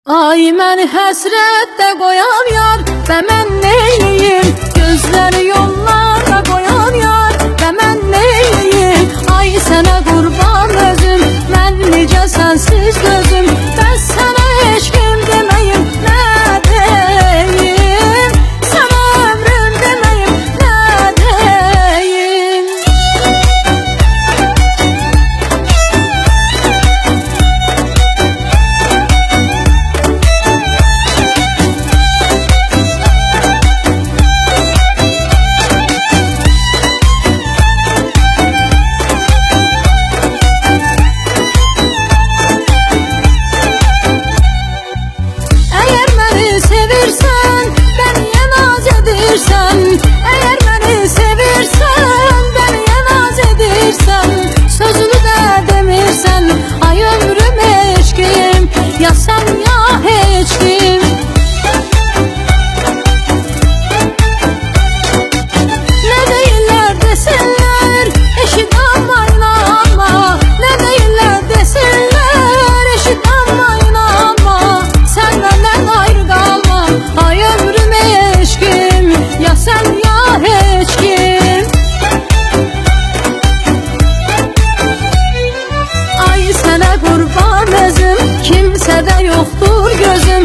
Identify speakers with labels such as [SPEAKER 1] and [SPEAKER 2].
[SPEAKER 1] Ay məni həsrətdə qoyan yar və mən neyliyim? Gözləri yollara qoyan yar və mən neyliyim? Ay sənə qurban özüm, mən necə sənsiz gözüm? Bəs sənə eşqim deməyim nə deyim? Sənə ömrüm deməyim nə deyim? Sevirsən, beni naz edirsən. Eğer beni sevirsən, beni naz edirsən. Sözünü de demirsən, ay ömrüm eşkim. Ya sen ya hiç kim. Ne deyirlər desinlər, eşit amma inanma. Ne deyirlər desinlər, eşit amma inanma. Sen benden ayrı kalma, ay ömrüm eşkim. Ya sen ya hiç kim. Ay sənə qurban özüm, kimsədə yoxdur gözüm.